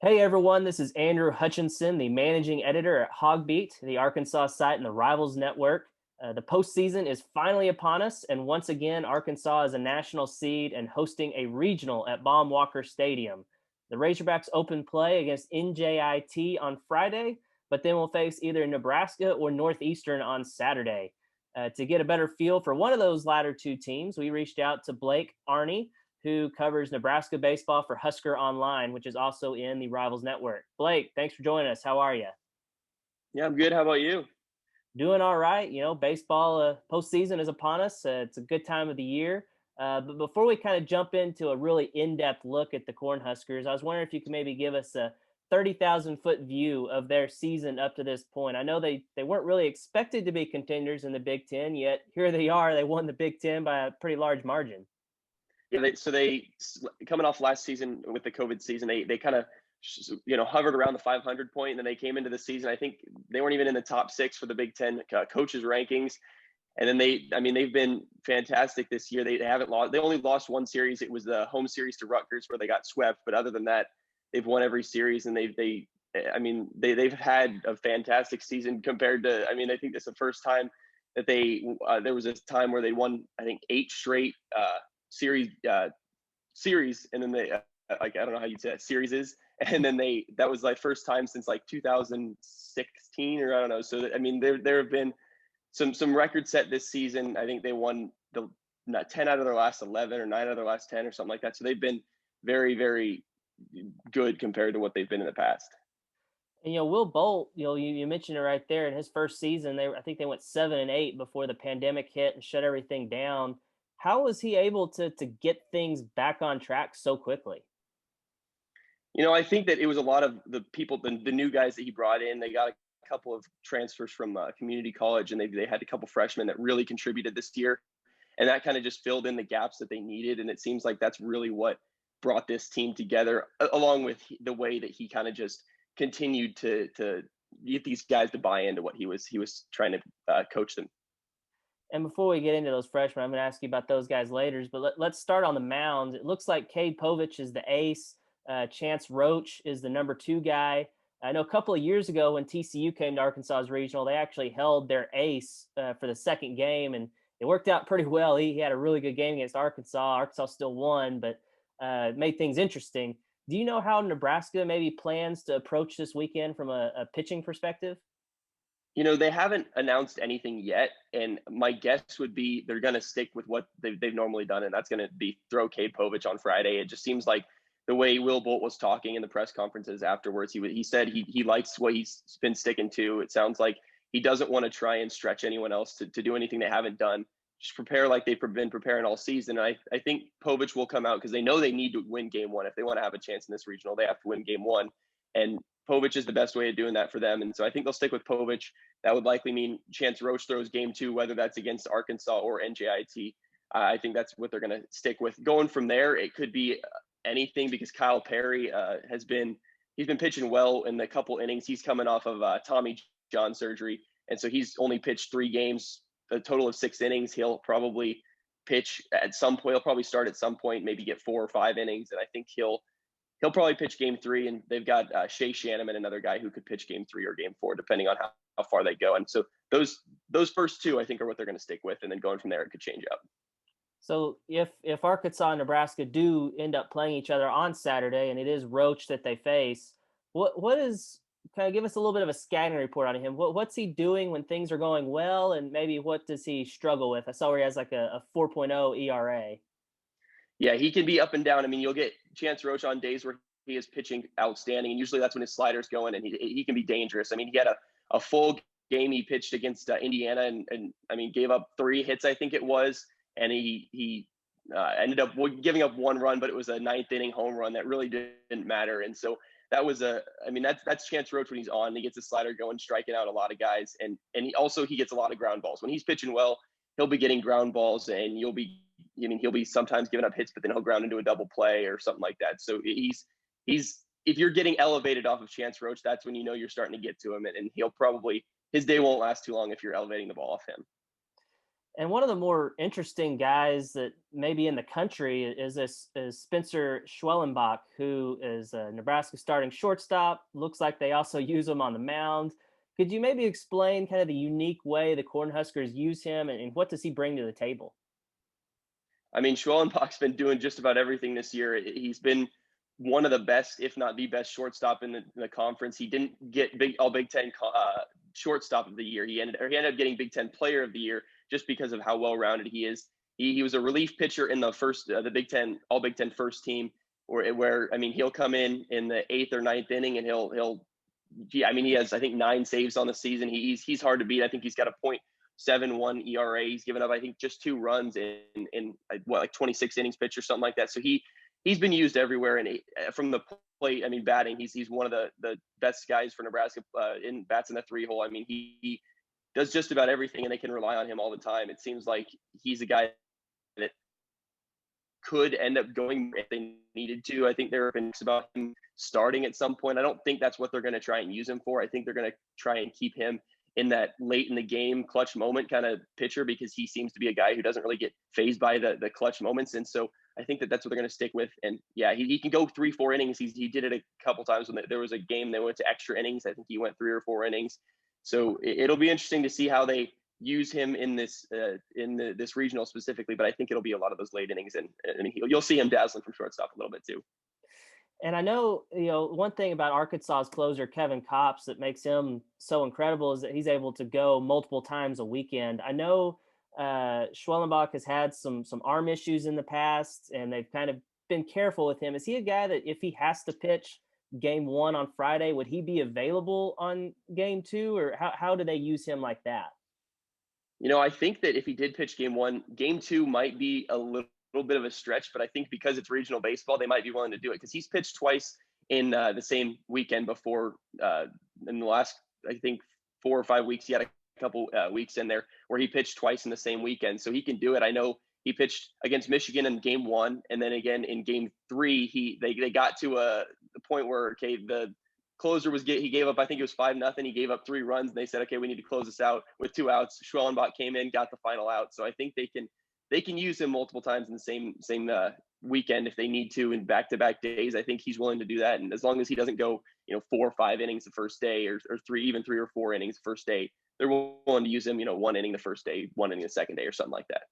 Hey everyone, this is Andrew Hutchinson, the managing editor at HawgBeat, the Arkansas site and the Rivals Network. The postseason is finally upon us, and once again, Arkansas is a national seed and hosting a regional at Baum-Walker Stadium. The Razorbacks open play against NJIT on Friday, but then will face either Nebraska or Northeastern on Saturday. To get a better feel for one of those latter two teams, we reached out to Blake Aerni, who covers Nebraska baseball for HuskerOnline, which is also in the Rivals Network. Blake, thanks for joining us. How are you? Yeah, I'm good. How about you? Doing all right. You know, baseball postseason is upon us. It's a good time of the year. But before we kind of jump into a really in-depth look at the Cornhuskers, I was wondering if you could maybe give us a 30,000-foot view of their season up to this point. I know they weren't really expected to be contenders in the Big Ten, yet here they are. They won the Big Ten by a pretty large margin. Yeah, they coming off last season with the COVID season, they kind of hovered around the 500 point, and then they came into the season. I think they weren't even in the top six for the Big Ten coaches rankings, and then they've been fantastic this year. They haven't lost. They only lost one series. It was the home series to Rutgers where they got swept. But other than that, they've won every series, and they've had a fantastic season compared to. I mean, I think it's the first time that there was a time where they won, I think, 8 straight series and then they like, I don't know how you'd say that, series is, and then that was like first time since like 2016, or I don't know. So there have been some records set this season. I think they won the 10 out of their last 11 or 9 out of their last 10 or something like that. So they've been very, very good compared to what they've been in the past. And Will Bolt, you mentioned it right there. In his first season, I think they went 7-8 before the pandemic hit and shut everything down. How was he able to get things back on track so quickly? I think that it was a lot of the people, the new guys that he brought in. They got a couple of transfers from community college, and they had a couple freshmen that really contributed this year, and that kind of just filled in the gaps that they needed. And it seems like that's really what brought this team together, along with the way that he kind of just continued to get these guys to buy into what he was trying to coach them. And before we get into those freshmen, I'm going to ask you about those guys later. But let's start on the mound. It looks like Cade Povich is the ace. Chance Roach is the number 2 guy. I know a couple of years ago when TCU came to Arkansas's regional, they actually held their ace for the second game, and it worked out pretty well. He had a really good game against Arkansas. Arkansas still won, but it made things interesting. Do you know how Nebraska maybe plans to approach this weekend from a pitching perspective? They haven't announced anything yet, and my guess would be they're going to stick with what they've normally done, and that's going to be throw Cade Povich on Friday. It just seems like the way Will Bolt was talking in the press conferences afterwards, he said he likes what he's been sticking to. It sounds like he doesn't want to try and stretch anyone else to do anything they haven't done. Just prepare like they've been preparing all season. And I think Povich will come out because they know they need to win game one. If they want to have a chance in this regional, they have to win game one. And Povich is the best way of doing that for them. And so I think they'll stick with Povich. That would likely mean Chance Roach throws game 2, whether that's against Arkansas or NJIT. I think that's what they're going to stick with. Going from there, it could be anything because Kyle Perry he's been pitching well in the couple innings. He's coming off of Tommy John surgery, and so he's only pitched 3 games, a total of 6 innings. He'll probably pitch at some point. He'll probably start at some point, maybe get 4 or 5 innings, and I think he'll probably pitch game 3. And they've got Shea Shanneman, another guy who could pitch game 3 or game 4, depending on how far they go. And so those first 2, I think, are what they're going to stick with, and then going from there, it could change up. So if Arkansas and Nebraska do end up playing each other on Saturday, and it is Roach that they face, what is kind of give us a little bit of a scouting report on him? What's he doing when things are going well, and maybe what does he struggle with? I saw where he has like a 4.0 ERA. Yeah, he can be up and down. I mean, you'll get Chance Roach on days where he is pitching outstanding, and usually that's when his slider's going, and he can be dangerous. I mean, he had a full game he pitched against Indiana, and I mean, gave up 3 hits, I think it was, and he ended up giving up 1 run, but it was a 9th inning home run that really didn't matter. And so that was that's Chance Roach when he's on. He gets his slider going, striking out a lot of guys, and he gets a lot of ground balls when he's pitching well. He'll be getting ground balls, and he'll be sometimes giving up hits, but then he'll ground into a double play or something like that. So he's if you're getting elevated off of Chance Roach, that's when you know you're starting to get to him, and he'll probably his day won't last too long if you're elevating the ball off him. And one of the more interesting guys that maybe in the country is Spencer Schwellenbach, who is a Nebraska starting shortstop. Looks like they also use him on the mound. Could you maybe explain kind of the unique way the Cornhuskers use him, and what does he bring to the table? I mean, Schwellenbach's been doing just about everything this year. He's been one of the best, if not the best, shortstop in the conference. He didn't get all Big Ten shortstop of the year. He ended up getting Big Ten Player of the Year just because of how well rounded he is. He was a relief pitcher in the first the Big Ten All Big Ten first team, where I mean he'll come in the eighth or ninth inning and I mean he has I think 9 saves on the season. He's hard to beat. I think he's got a .71 ERA. He's given up I think just 2 runs in what, like 26 innings pitched or something like that. So he's been used everywhere. And from the plate, I mean, batting, he's one of the best guys for Nebraska in bats in the 3 hole. I mean, he does just about everything, and they can rely on him all the time. It seems like he's a guy that could end up going if they needed to. I think there have been talks about him starting at some point. I don't think that's what they're going to try and use him for. I think they're going to try and keep him in that late in the game clutch moment kind of pitcher, because he seems to be a guy who doesn't really get phased by the clutch moments. And so I think that's what they're going to stick with. And yeah, he can go 3-4 innings. He did it a couple times when there was a game they went to extra innings. I think he went 3 or 4 innings. So it'll be interesting to see how they use him in this this regional specifically. But I think it'll be a lot of those late innings, and I mean you'll see him dazzling from shortstop a little bit too. And I know, one thing about Arkansas's closer, Kevin Kopps, that makes him so incredible is that he's able to go multiple times a weekend. I know Schwellenbach has had some arm issues in the past, and they've kind of been careful with him. Is he a guy that if he has to pitch game 1 on Friday, would he be available on game 2, or how do they use him like that? I think that if he did pitch game 1, game 2 might be a little bit of a stretch, but I think because it's regional baseball, they might be willing to do it, because he's pitched twice in the same weekend before. In the last, I think, 4 or 5 weeks, he had a couple weeks in there where he pitched twice in the same weekend, so he can do it. I know he pitched against Michigan in game 1, and then again in game 3, they got to the point where the closer he gave up, I think it was 5-0. He gave up 3 runs, and they said, okay, we need to close this out with 2 outs. Schwellenbach came in, got the final out. So I think they can use him multiple times in the same weekend if they need to in back-to-back days. I think he's willing to do that, and as long as he doesn't go 4 or 5 innings the first day, or 3 or 4 innings the first day, they're willing to use him 1 inning the first day, 1 inning the second day, or something like that.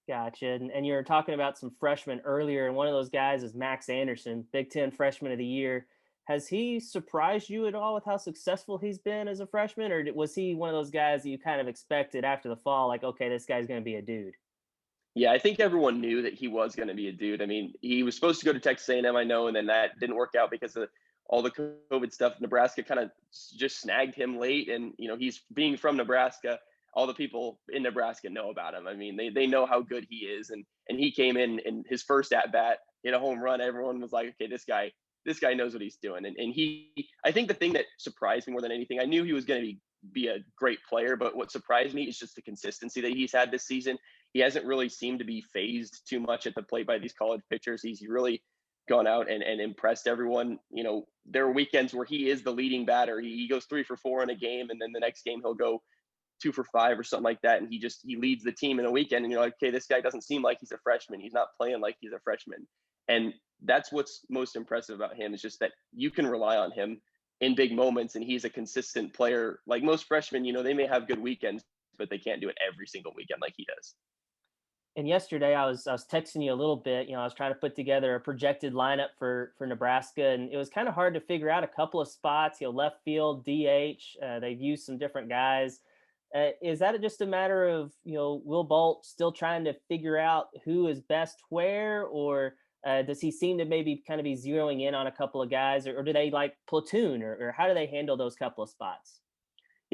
Gotcha. And you're talking about some freshmen earlier, and one of those guys is Max Anderson, Big Ten Freshman of the Year. Has he surprised you at all with how successful he's been as a freshman, or was he one of those guys that you kind of expected after the fall, like, okay, this guy's going to be a dude? Yeah, I think everyone knew that he was going to be a dude. I mean, he was supposed to go to Texas A&M, I know, and then that didn't work out because of all the COVID stuff. Nebraska kind of just snagged him late, and he's being from Nebraska. All the people in Nebraska know about him. I mean, they know how good he is, and he came in his first at bat, hit a home run. Everyone was like, okay, this guy knows what he's doing. And I think the thing that surprised me more than anything, I knew he was going to be a great player, but what surprised me is just the consistency that he's had this season. He hasn't really seemed to be phased too much at the plate by these college pitchers. He's really gone out and impressed everyone. There are weekends where he is the leading batter. He goes 3 for 4 in a game, and then the next game he'll go 2 for 5 or something like that. And he leads the team in a weekend, and you're like, okay, this guy doesn't seem like he's a freshman. He's not playing like he's a freshman. And that's what's most impressive about him, is just that you can rely on him in big moments, and he's a consistent player. Like most freshmen, they may have good weekends, but they can't do it every single weekend like he does. And yesterday I was texting you a little bit. I was trying to put together a projected lineup for Nebraska, and it was kind of hard to figure out a couple of spots. Left field, DH. They've used some different guys. Is that just a matter of Will Bolt still trying to figure out who is best where, or does he seem to maybe kind of be zeroing in on a couple of guys, or do they like platoon, or how do they handle those couple of spots?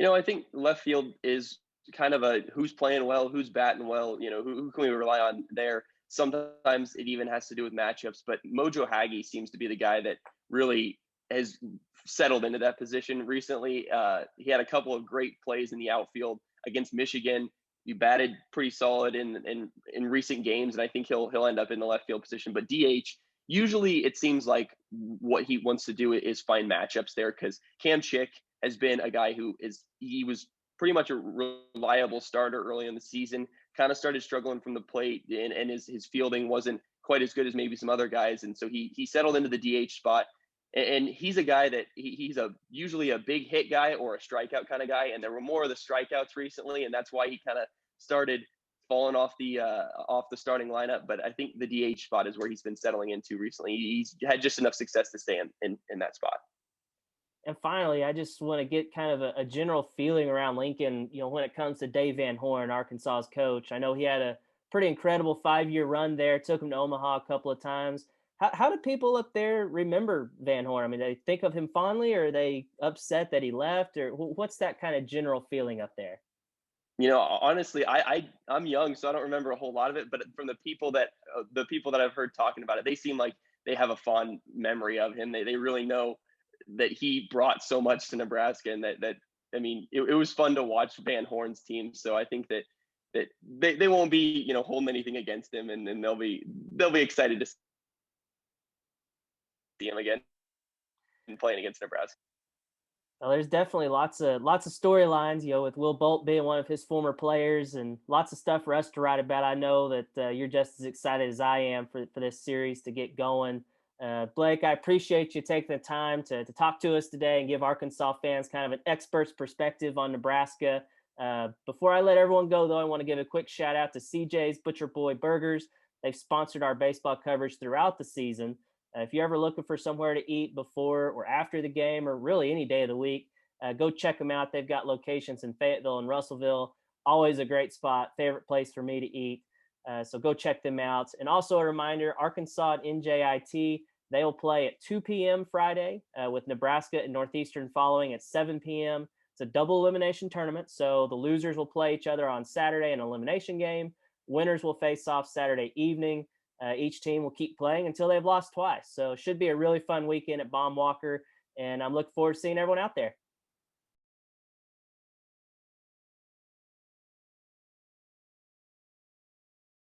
I think left field is kind of a who's playing well, who's batting well, who can we rely on there. Sometimes it even has to do with matchups, but Mojo Hagge seems to be the guy that really has settled into that position recently. He had a couple of great plays in the outfield against Michigan. He batted pretty solid in recent games, and I think he'll end up in the left field position. But DH, usually it seems like what he wants to do is find matchups there, because Cam Chick has been a guy he was pretty much a reliable starter early in the season, kind of started struggling from the plate, and his fielding wasn't quite as good as maybe some other guys. And so he settled into the DH spot. And he's a guy that he's usually a big hit guy or a strikeout kind of guy. And there were more of the strikeouts recently. And that's why he kind of started falling off the starting lineup. But I think the DH spot is where he's been settling into recently. He's had just enough success to stay in that spot. And finally, I just want to get kind of a general feeling around Lincoln, when it comes to Dave Van Horn, Arkansas's coach. I know he had a pretty incredible 5-year run there, took him to Omaha a couple of times. How do people up there remember Van Horn? I mean, they think of him fondly, or are they upset that he left, or what's that kind of general feeling up there? Honestly, I'm young, so I don't remember a whole lot of it. But from the people that I've heard talking about it, they seem like they have a fond memory of him. They really know that he brought so much to Nebraska, and that I mean, it was fun to watch Van Horn's team. So I think that they won't be holding anything against him, and they'll be excited to see him again and playing against Nebraska. Well, there's definitely lots of storylines, with Will Bolt being one of his former players, and lots of stuff for us to write about. I know that you're just as excited as I am for this series to get going. Blake, I appreciate you taking the time to talk to us today and give Arkansas fans kind of an expert's perspective on Nebraska. Before I let everyone go, though, I want to give a quick shout out to CJ's Butcher Boy Burgers. They've sponsored our baseball coverage throughout the season. If you're ever looking for somewhere to eat before or after the game, or really any day of the week, go check them out. They've got locations in Fayetteville and Russellville. Always a great spot, favorite place for me to eat. So go check them out. And also a reminder, Arkansas and NJIT, they will play at 2 p.m. Friday with Nebraska and Northeastern following at 7 p.m. It's a double elimination tournament, so the losers will play each other on Saturday in an elimination game. Winners will face off Saturday evening. Each team will keep playing until they've lost twice. So it should be a really fun weekend at Baum Walker, and I'm looking forward to seeing everyone out there.